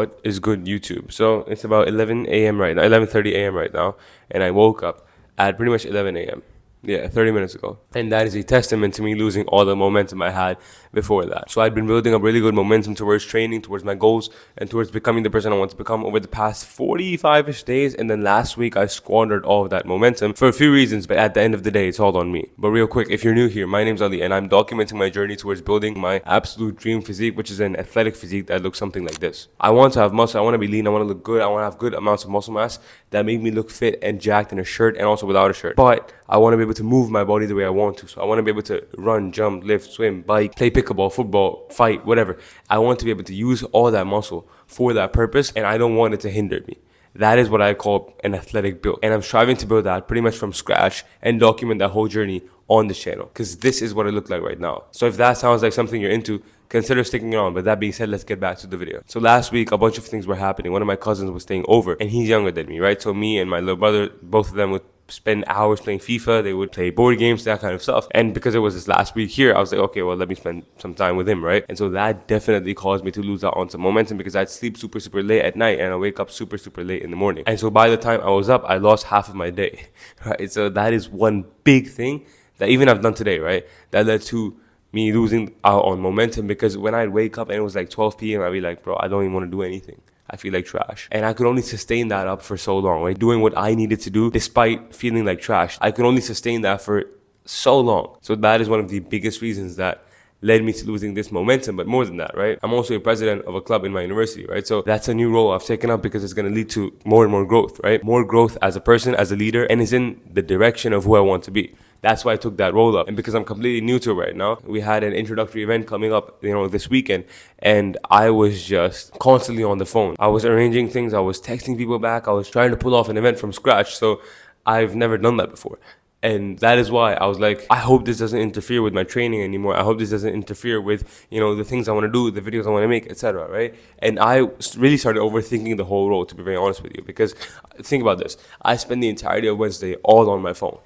what is good YouTube? So it's about 11 a.m. right now, 11:30 a.m. right now, and I woke up at pretty much 11 a.m. Yeah, 30 minutes ago. And that is a testament to me losing all the momentum I had before that. So I'd been building up really good momentum towards training, towards my goals, and towards becoming the person I want to become over the past 45-ish days. And then last week, I squandered all of that momentum for a few reasons, but at the end of the day, it's all on me. But real quick, if you're new here, my name's Ali, and I'm documenting my journey towards building my absolute dream physique, which is an athletic physique that looks something like this. I want to have muscle, I want to be lean, I want to look good, I want to have good amounts of muscle mass that make me look fit and jacked in a shirt and also without a shirt. But I want to be able to move my body the way I want to. So I want to be able to run, jump, lift, swim, bike, play pickleball, football, fight, whatever. I want to be able to use all that muscle for that purpose, and I don't want it to hinder me. That is what I call an athletic build. And I'm striving to build that pretty much from scratch and document that whole journey on this channel, because this is what it looks like right now. So if that sounds like something you're into, consider sticking around. But that being said, let's get back to the video. So last week, a bunch of things were happening. One of my cousins was staying over, and he's younger than me, right? So me and my little brother, both of them would spend hours playing FIFA. They would play board games, that kind of stuff. And because it was this last week here, I was like, okay, well, let me spend some time with him, right? And so that definitely caused me to lose out on some momentum, because I'd sleep super, super late at night and I wake up super, super late in the morning. And so by the time I was up, I lost half of my day, right? So that is one big thing that even I've done today, right? That led to me losing out on momentum, because when I'd wake up and it was like 12 p.m., I'd be like, bro, I don't even want to do anything. I feel like trash. And I could only sustain that up for so long, right? Doing what I needed to do despite feeling like trash. I could only sustain that for so long. So that is one of the biggest reasons that led me to losing this momentum. But more than that, right? I'm also a president of a club in my university, right? So that's a new role I've taken up, because it's going to lead to more and more growth, right? More growth as a person, as a leader, and is in the direction of who I want to be. That's why I took that role up. And because I'm completely new to it right now, we had an introductory event coming up, this weekend, and I was just constantly on the phone. I was arranging things, I was texting people back, I was trying to pull off an event from scratch. So I've never done that before. And that is why I was like, I hope this doesn't interfere with my training anymore. I hope this doesn't interfere with, the things I want to do, the videos I want to make, etc. Right? And I really started overthinking the whole role, to be very honest with you, because think about this. I spent the entirety of Wednesday all on my phone.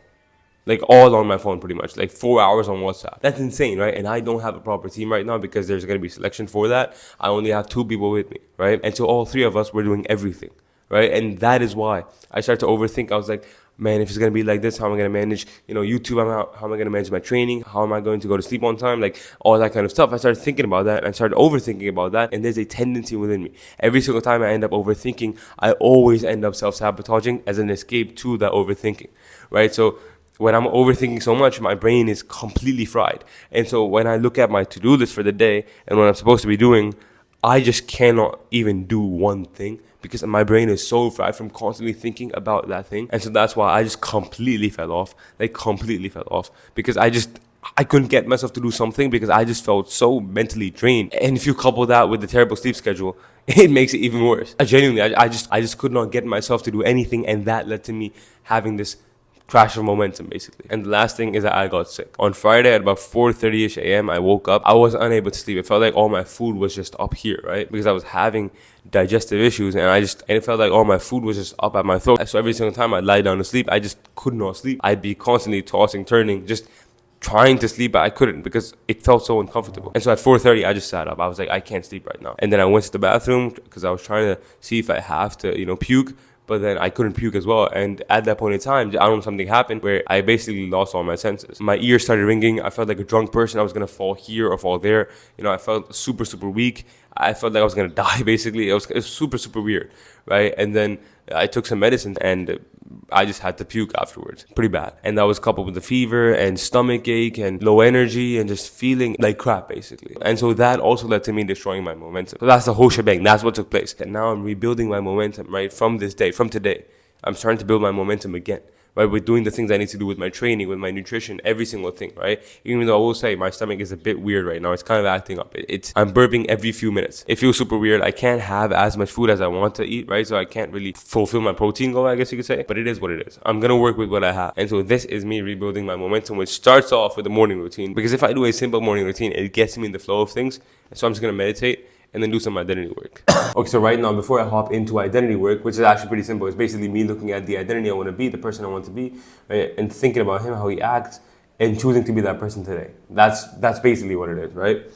Like all on my phone, pretty much, like 4 hours on WhatsApp. That's insane, right? And I don't have a proper team right now, because there's going to be selection for that. I only have 2 people with me, right? And so all 3 of us were doing everything, right? And that is why I started to overthink. I was like, man, if it's going to be like this, how am I going to manage, YouTube? How am I going to manage my training? How am I going to go to sleep on time? Like all that kind of stuff. I started thinking about that, and I started overthinking about that. And there's a tendency within me. Every single time I end up overthinking, I always end up self-sabotaging as an escape to that overthinking, right? So when I'm overthinking so much, my brain is completely fried. And so when I look at my to-do list for the day and what I'm supposed to be doing, I just cannot even do one thing, because my brain is so fried from constantly thinking about that thing. And so that's why I just completely fell off, because I couldn't get myself to do something, because I just felt so mentally drained. And if you couple that with the terrible sleep schedule, it makes it even worse. I just could not get myself to do anything, and that led to me having this crash of momentum, basically. And the last thing is that I got sick. On Friday at about 4:30ish a.m., I woke up. I was unable to sleep. It felt like all my food was just up here, right? Because I was having digestive issues, and it felt like all my food was just up at my throat. So every single time I'd lie down to sleep, I just could not sleep. I'd be constantly tossing, turning, just trying to sleep, but I couldn't, because it felt so uncomfortable. And so at 4:30, I just sat up. I was like, I can't sleep right now. And then I went to the bathroom, because I was trying to see if I have to, puke. But then I couldn't puke as well. And at that point in time, I don't know, something happened where I basically lost all my senses. My ears started ringing. I felt like a drunk person. I was going to fall here or fall there. I felt super, super weak. I felt like I was going to die, basically. It was super, super weird, right? And then I took some medicine, and I just had to puke afterwards. Pretty bad. And that was coupled with the fever and stomach ache and low energy and just feeling like crap, basically. And so that also led to me destroying my momentum. So that's the whole shebang. That's what took place. And now I'm rebuilding my momentum, right? From today. I'm starting to build my momentum again, right? With doing the things I need to do with my training, with my nutrition, every single thing, right? Even though I will say my stomach is a bit weird right now. It's kind of acting up. I'm burping every few minutes. It feels super weird. I can't have as much food as I want to eat, right? So I can't really fulfill my protein goal, I guess you could say. But it is what it is. I'm going to work with what I have. And so this is me rebuilding my momentum, which starts off with a morning routine. Because if I do a simple morning routine, it gets me in the flow of things. So I'm just going to meditate and then do some identity work. Okay, so right now, before I hop into identity work, which is actually pretty simple, it's basically me looking at the identity I want to be, the person I want to be, right? And thinking about him, how he acts, and choosing to be that person today. That's basically what it is, right?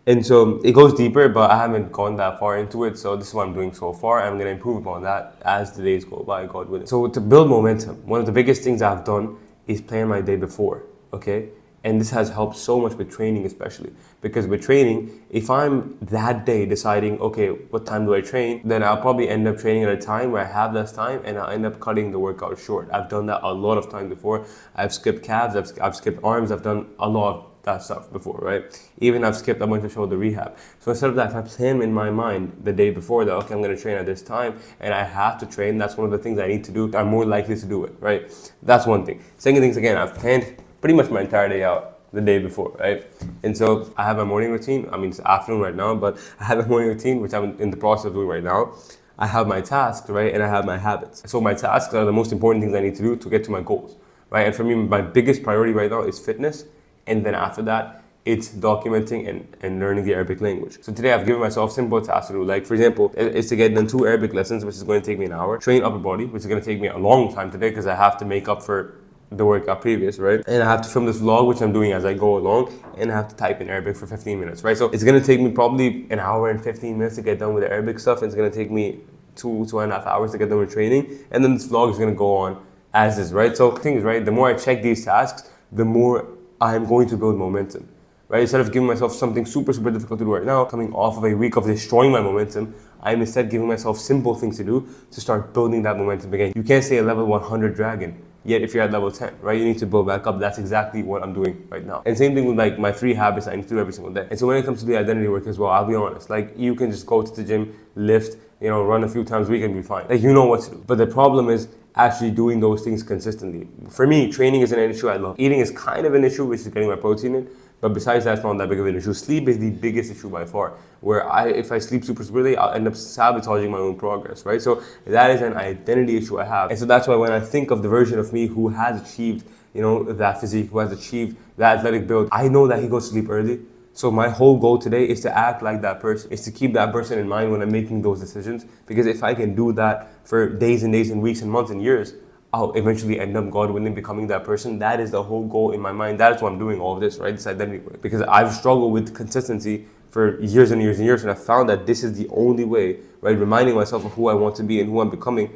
And so it goes deeper, but I haven't gone that far into it. So this is what I'm doing so far. I'm going to improve upon that as the days go by, God willing. So to build momentum, one of the biggest things I've done is plan my day before, okay? And this has helped so much with training, especially because with training, if I'm that day deciding, okay, what time do I train, then I'll probably end up training at a time where I have less time and I'll end up cutting the workout short. I've done that a lot of times before. I've skipped calves, I've skipped arms, I've done a lot of that stuff before, right? Even I've skipped a bunch of shoulder rehab. So instead of that, if I plan in my mind the day before that, okay, I'm going to train at this time and I have to train, that's one of the things I need to do. I'm more likely to do it, right? That's one thing. Second thing is, again, I've planned pretty much my entire day out the day before, right? And so I have my morning routine. I mean, it's afternoon right now, but I have a morning routine, which I'm in the process of doing right now. I have my tasks, right? And I have my habits. So my tasks are the most important things I need to do to get to my goals, right? And for me, my biggest priority right now is fitness. And then after that, it's documenting and learning the Arabic language. So today I've given myself simple tasks to do. Like, for example, it's to get done 2 Arabic lessons, which is going to take me an hour. Train upper body, which is going to take me a long time today because I have to make up for the workout previous, right? And I have to film this vlog, which I'm doing as I go along, and I have to type in Arabic for 15 minutes, right? So it's gonna take me probably an hour and 15 minutes to get done with the Arabic stuff, and it's gonna take me 2.5 hours to get done with training, and then this vlog is gonna go on as is, right? So the thing is, right, the more I check these tasks, the more I'm going to build momentum, right? Instead of giving myself something super difficult to do right now, coming off of a week of destroying my momentum, I'm instead giving myself simple things to do to start building that momentum again. You can't stay a level 100 dragon. Yet if you're at level 10, right, you need to build back up. That's exactly what I'm doing right now. And same thing with like my 3 habits I need to do every single day. And so when it comes to the identity work as well, I'll be honest, like you can just go to the gym, lift, run a few times a week and be fine. Like you know what to do. But the problem is actually doing those things consistently. For me, training isn't an issue I love. Eating is kind of an issue, which is getting my protein in. But besides that, it's not that big of an issue. Sleep is the biggest issue by far, where if I sleep super early, I'll end up sabotaging my own progress, right? So that is an identity issue I have. And so that's why when I think of the version of me who has achieved, that physique, who has achieved that athletic build, I know that he goes to sleep early. So my whole goal today is to act like that person, is to keep that person in mind when I'm making those decisions. Because if I can do that for days and days and weeks and months and years, I'll eventually end up, God willing, becoming that person. That is the whole goal in my mind. That is why I'm doing all of this, right? This identity work. Because I've struggled with consistency for years and years and years, and I found that this is the only way, right? Reminding myself of who I want to be and who I'm becoming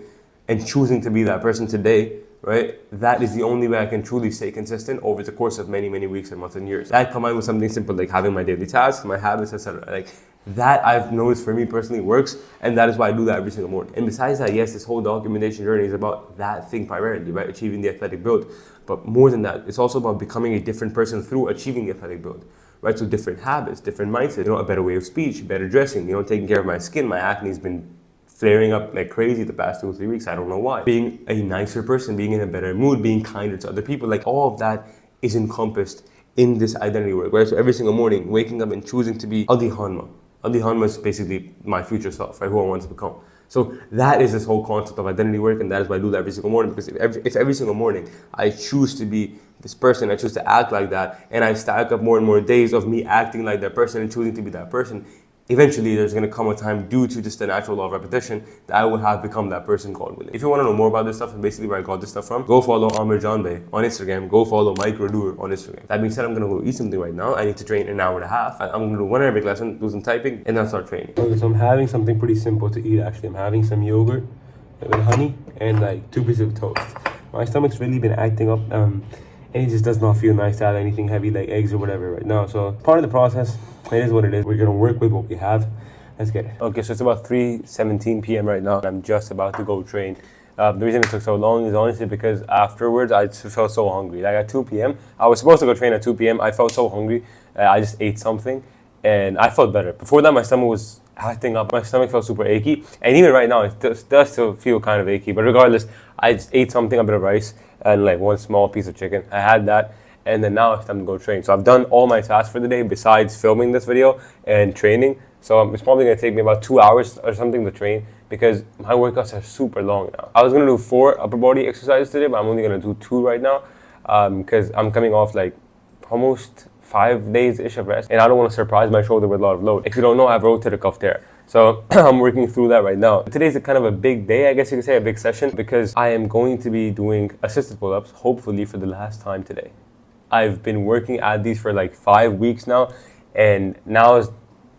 and choosing to be that person today, right? That is the only way I can truly stay consistent over the course of many, many weeks and months and years. That combined with something simple like having my daily tasks, my habits, etc. Like that I've noticed for me personally works, and that is why I do that every single morning. And besides that, yes, this whole documentation journey is about that thing primarily, right? Achieving the athletic build. But more than that, it's also about becoming a different person through achieving the athletic build, right? So different habits, different mindset, a better way of speech, better dressing, taking care of my skin. My acne's been flaring up like crazy the past 2 or 3 weeks. I don't know why. Being a nicer person, being in a better mood, being kinder to other people, like all of that is encompassed in this identity work, right? So every single morning, waking up and choosing to be Adi Hanma. Adi Hanma is basically my future self, right? Who I want to become. So that is this whole concept of identity work, and that is why I do that every single morning. Because if every single morning I choose to be this person, I choose to act like that, and I stack up more and more days of me acting like that person and choosing to be that person, eventually there's going to come a time due to just the natural law of repetition that I will have become that person, God willing. If you want to know more about this stuff and basically where I got this stuff from, go follow Amir Janbey on Instagram. Go follow Mike Radur on Instagram. That being said, I'm going to go eat something right now. I need to train in an hour and a half. I'm going to do 1 Arabic lesson, do some typing, and then start training. Okay, so I'm having something pretty simple to eat actually. I'm having some yogurt with honey and like 2 pieces of toast. My stomach's really been acting up and it just does not feel nice to have anything heavy like eggs or whatever right now. So part of the process, it is what it is. We're gonna work with what we have. Let's get it. Okay, so it's about 3:17 p.m. right now. I'm just about to go train. The reason it took so long is honestly because afterwards I just felt so hungry. Like at 2 p.m., I was supposed to go train at 2 p.m. I felt so hungry. I just ate something and I felt better. Before that, my stomach was acting up. My stomach felt super achy. And even right now, it does still feel kind of achy. But regardless, I just ate something, a bit of rice and like 1 small piece of chicken. I had that. And then now it's time to go train. So I've done all my tasks for the day besides filming this video and training. So it's probably going to take me about 2 hours or something to train because my workouts are super long now. I was going to do 4 upper body exercises today, but I'm only going to do 2 right now because I'm coming off like almost 5 days-ish of rest. And I don't want to surprise my shoulder with a lot of load. If you don't know, I have rotator cuff tear. So I'm working through that right now. Today's kind of a big day, I guess you could say, a big session because I am going to be doing assisted pull-ups, hopefully for the last time today. I've been working at these for like 5 weeks now, and now is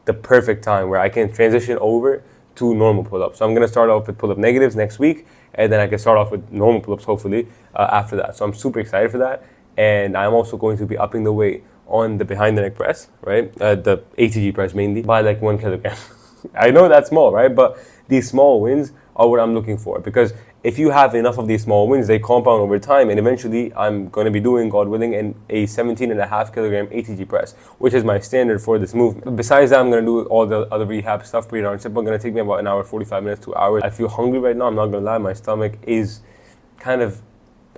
the perfect time where I can transition over to normal pull-ups. So I'm gonna start off with pull-up negatives next week, and then I can start off with normal pull-ups hopefully after that. So I'm super excited for that, and I'm also going to be upping the weight on the behind the neck press, right? The ATG press mainly by like 1 kilogram. I know that's small, right? But these small wins are what I'm looking for, because if you have enough of these small wins, they compound over time, and eventually I'm going to be doing, God willing, a 17.5 kilogram ATG press, which is my standard for this movement. Besides that, I'm going to do all the other rehab stuff pretty darn simple. It's going to take me about an hour, 45 minutes, 2 hours. I feel hungry right now, I'm not going to lie. My stomach is kind of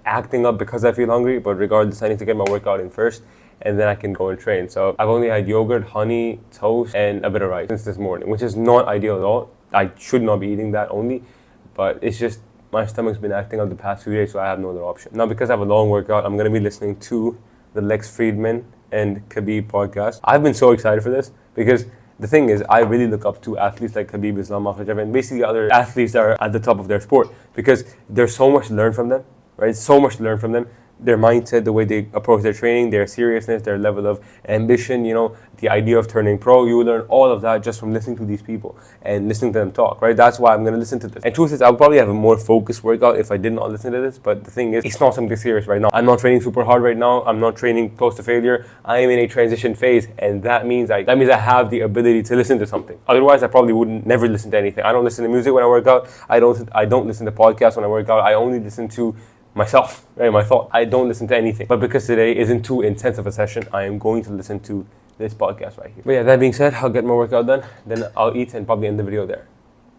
acting up because I feel hungry, but regardless, I need to get my workout in first, and then I can go and train. So I've only had yogurt, honey, toast, and a bit of rice since this morning, which is not ideal at all. I should not be eating that only, but it's just my stomach's been acting up the past few days, so I have no other option. Now, because I have a long workout, I'm going to be listening to the Lex Friedman and Khabib podcast. I've been so excited for this because the thing is, I really look up to athletes like Khabib, Islam Makhachev, and basically other athletes that are at the top of their sport, because there's so much to learn from them, right? So much to learn from them. Their mindset, the way they approach their training, their seriousness, their level of ambition, you know, the idea of turning pro. You will learn all of that just from listening to these people and listening to them talk, right? That's why I'm going to listen to this. And truth is, I'll probably have a more focused workout if I did not listen to this. But the thing is, it's not something serious right now. I'm not training super hard right now. I'm not training close to failure. I am in a transition phase, and that means I have the ability to listen to something. Otherwise, I probably wouldn't never listen to anything. I don't listen to music when I work out. I don't listen to podcasts when I work out. I only listen to myself, right? My thought. I don't listen to anything. But because today isn't too intense of a session, I am going to listen to this podcast right here. But yeah, that being said, I'll get my workout done, then I'll eat and probably end the video there.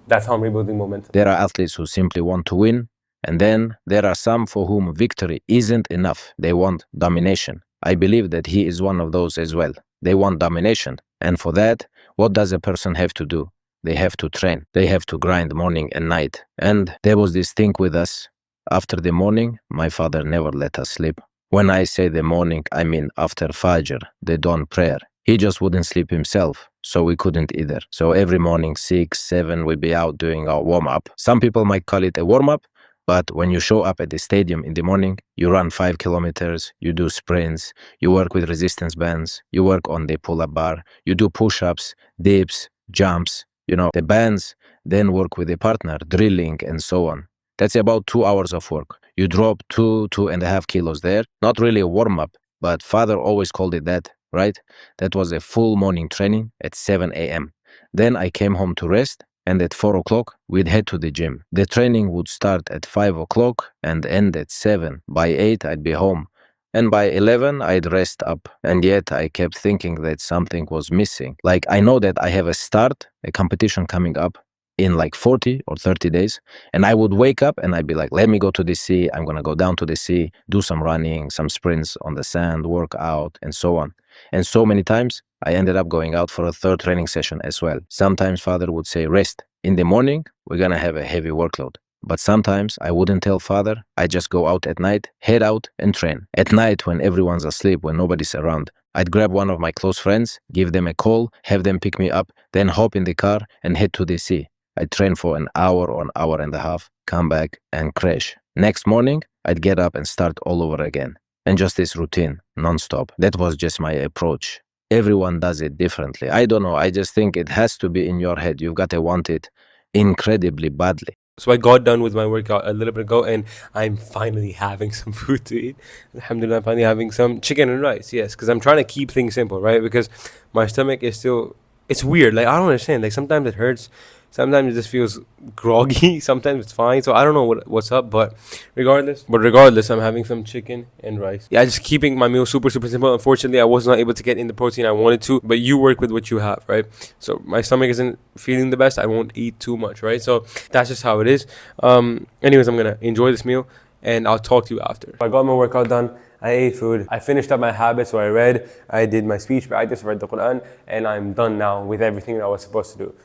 That's how I'm rebuilding momentum. There are athletes who simply want to win, and then there are some for whom victory isn't enough. They want domination. I believe that he is one of those as well. They want domination. And for that, what does a person have to do? They have to train. They have to grind morning and night. And there was this thing with us. After the morning, my father never let us sleep. When I say the morning, I mean after Fajr, the dawn prayer. He just wouldn't sleep himself, so we couldn't either. So every morning, 6, 7, we'd be out doing our warm-up. Some people might call it a warm-up, but when you show up at the stadium in the morning, you run 5 kilometers, you do sprints, you work with resistance bands, you work on the pull-up bar, you do push-ups, dips, jumps, the bands, then work with a partner, drilling, and so on. That's about 2 hours of work. You drop 2.5 kilos there. Not really a warm-up, but father always called it that, right? That was a full morning training at 7 a.m. Then I came home to rest, and at 4 o'clock, we'd head to the gym. The training would start at 5 o'clock and end at 7. By 8, I'd be home. And by 11, I'd rest up. And yet I kept thinking that something was missing. Like, I know that I have a competition coming up in like 40 or 30 days. And I would wake up and I'd be like, let me go to the sea. I'm going to go down to the sea, do some running, some sprints on the sand, work out, and so on. And so many times I ended up going out for a third training session as well. Sometimes father would say, rest. In the morning, we're going to have a heavy workload. But sometimes I wouldn't tell father. I just go out at night, head out and train. At night, when everyone's asleep, when nobody's around, I'd grab one of my close friends, give them a call, have them pick me up, then hop in the car and head to the sea. I'd train for an hour or an hour and a half, come back and crash. Next morning, I'd get up and start all over again. And just this routine, non-stop. That was just my approach. Everyone does it differently. I don't know. I just think it has to be in your head. You've got to want it incredibly badly. So I got done with my workout a little bit ago, and I'm finally having some food to eat. Alhamdulillah, I'm finally having some chicken and rice, yes, because I'm trying to keep things simple, right? Because my stomach is still, it's weird. Like, I don't understand. Like, sometimes it hurts. Sometimes it just feels groggy. Sometimes it's fine. So I don't know what's up, but regardless, I'm having some chicken and rice. Yeah, just keeping my meal super, super simple. Unfortunately, I was not able to get in the protein I wanted to, but you work with what you have, right? So my stomach isn't feeling the best. I won't eat too much, right? So that's just how it is. Anyways, I'm going to enjoy this meal, and I'll talk to you after. I got my workout done. I ate food. I finished up my habits. So I read. I did my speech practice, read the Quran, and I'm done now with everything that I was supposed to do.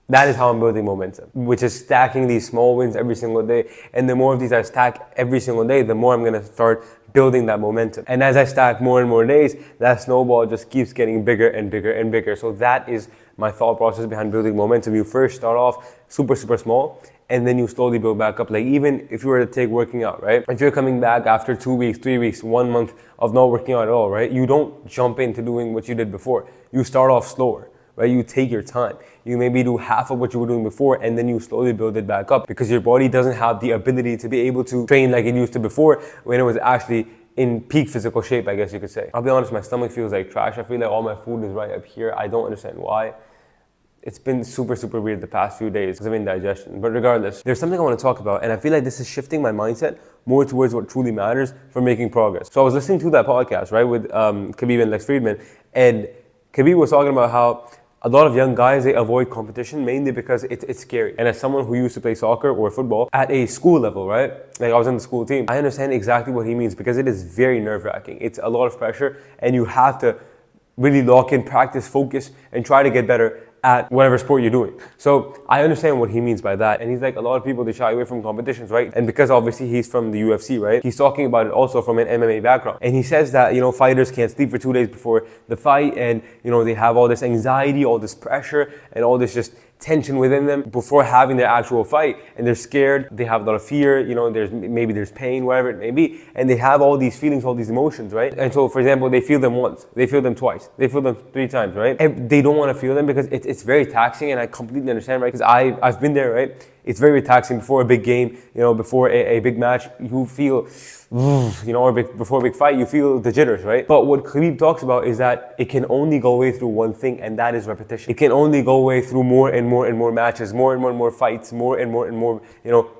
That is how I'm building momentum, which is stacking these small wins every single day. And the more of these I stack every single day, the more I'm going to start building that momentum. And as I stack more and more days, that snowball just keeps getting bigger and bigger and bigger. So that is my thought process behind building momentum. You first start off super, super small, and then you slowly build back up. Like, even if you were to take working out, right? If you're coming back after 2 weeks, 3 weeks, 1 month of not working out at all, right? You don't jump into doing what you did before. You start off slower. right? You take your time. You maybe do half of what you were doing before, and then you slowly build it back up, because your body doesn't have the ability to be able to train like it used to before, when it was actually in peak physical shape, I guess you could say. I'll be honest, my stomach feels like trash. I feel like all my food is right up here. I don't understand why. It's been super, super weird the past few days because of indigestion. But regardless, there's something I want to talk about, and I feel like this is shifting my mindset more towards what truly matters for making progress. So I was listening to that podcast, right, with Khabib and Lex Friedman, and Khabib was talking about how a lot of young guys, they avoid competition mainly because it's scary. And as someone who used to play soccer or football at a school level, right? Like I was in the school team, I understand exactly what he means, because it is very nerve-wracking. It's a lot of pressure, and you have to really lock in, practice, focus, and try to get better at whatever sport you're doing. So I understand what he means by that. And he's like, a lot of people, they shy away from competitions, right? And because obviously he's from the UFC, right? He's talking about it also from an MMA background. And he says that, fighters can't sleep for 2 days before the fight, and, they have all this anxiety, all this pressure, and all this just tension within them before having their actual fight, and they're scared, they have a lot of fear, there's pain, whatever it may be, and they have all these feelings, all these emotions, right? And so, for example, they feel them once, they feel them twice, they feel them 3 times, right? And they don't want to feel them because it's very taxing, and I completely understand, right? Because I've been there, right? It's very taxing before a big game, before a big match, you feel, or before a big fight, you feel the jitters, right? But what Khabib talks about is that it can only go away through one thing, and that is repetition. It can only go away through more and more and more matches, more and more and more fights, more and more and more,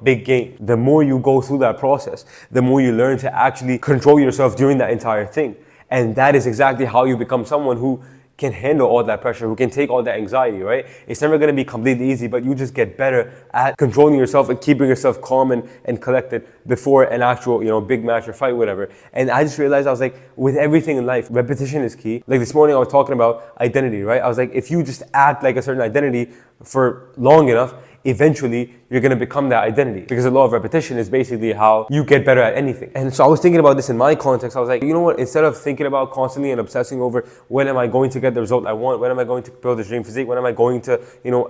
big games. The more you go through that process, the more you learn to actually control yourself during that entire thing. And that is exactly how you become someone who can handle all that pressure, who can take all that anxiety, right? It's never going to be completely easy, but you just get better at controlling yourself and keeping yourself calm and collected before an actual, big match or fight, whatever. And I just realized, I was like, with everything in life, repetition is key. Like this morning I was talking about identity, right? I was like, if you just act like a certain identity for long enough, eventually you're going to become that identity, because the law of repetition is basically how you get better at anything. And so I was thinking about this in my context. I was like, you know what, instead of thinking about constantly and obsessing over when am I going to get the result I want, when am I going to build this dream physique, when am I going to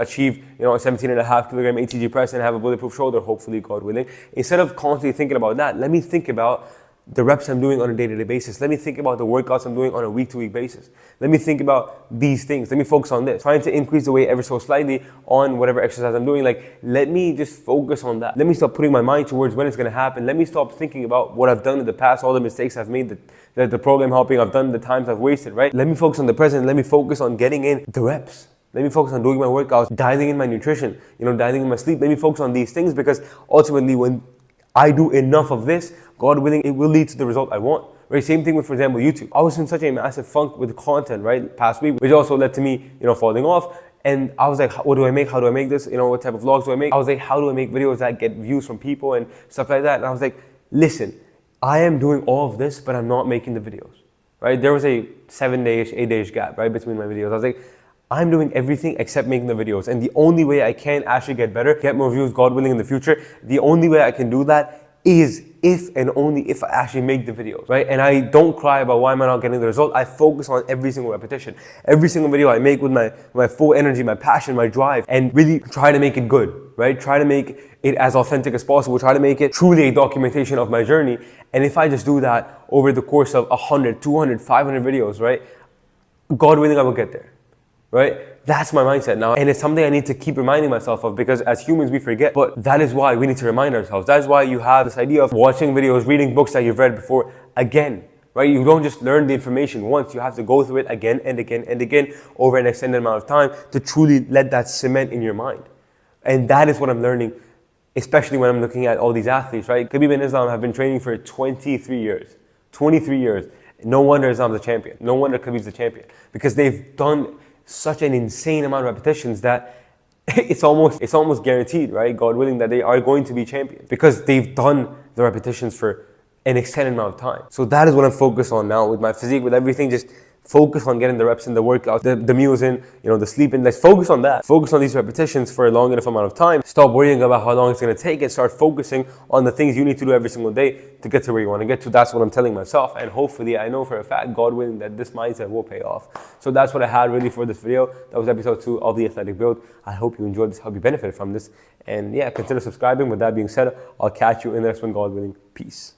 achieve a 17.5 kilogram ATG press and have a bulletproof shoulder, hopefully, God willing, instead of constantly thinking about that, let me think about the reps I'm doing on a day-to-day basis. Let me think about the workouts I'm doing on a week-to-week basis. Let me think about these things. Let me focus on this. Trying to increase the weight ever so slightly on whatever exercise I'm doing. Like, let me just focus on that. Let me stop putting my mind towards when it's going to happen. Let me stop thinking about what I've done in the past, all the mistakes I've made, the program hopping I've done, the times I've wasted, right? Let me focus on the present. Let me focus on getting in the reps. Let me focus on doing my workouts, dialing in my nutrition, dialing in my sleep. Let me focus on these things, because ultimately when I do enough of this, God willing, it will lead to the result I want. Right? Same thing with, for example, YouTube. I was in such a massive funk with content, right, past week, which also led to me, falling off. And I was like, what do I make? How do I make this? What type of vlogs do I make? I was like, how do I make videos that get views from people and stuff like that? And I was like, listen, I am doing all of this, but I'm not making the videos, right? There was a 7-day-ish, 8-day-ish gap, right, between my videos. I was like, I'm doing everything except making the videos. And the only way I can actually get better, get more views, God willing, in the future, the only way I can do that is if and only if I actually make the videos, right? And I don't cry about why am I not getting the result. I focus on every single repetition. Every single video I make with my full energy, my passion, my drive, and really try to make it good, right? Try to make it as authentic as possible. Try to make it truly a documentation of my journey. And if I just do that over the course of 100, 200, 500 videos, right? God willing, I will get there. Right? That's my mindset now. And it's something I need to keep reminding myself of, because as humans, we forget. But that is why we need to remind ourselves. That is why you have this idea of watching videos, reading books that you've read before again. Right? You don't just learn the information once. You have to go through it again and again and again over an extended amount of time to truly let that cement in your mind. And that is what I'm learning, especially when I'm looking at all these athletes, right? Khabib and Islam have been training for 23 years. 23 years. No wonder Islam's a champion. No wonder Khabib's a champion. Because they've done such an insane amount of repetitions that it's almost guaranteed, right? God willing, that they are going to be champions, because they've done the repetitions for an extended amount of time. So that is what I'm focused on now with my physique, with everything. Just focus on getting the reps in, the workouts, the meals in, the sleep in. Let's focus on that. Focus on these repetitions for a long enough amount of time. Stop worrying about how long it's going to take and start focusing on the things you need to do every single day to get to where you want to get to. That's what I'm telling myself. And hopefully, I know for a fact, God willing, that this mindset will pay off. So that's what I had really for this video. That was episode 2 of The Athletic Build. I hope you enjoyed this, hope you benefited from this. And yeah, consider subscribing. With that being said, I'll catch you in the next one, God willing. Peace.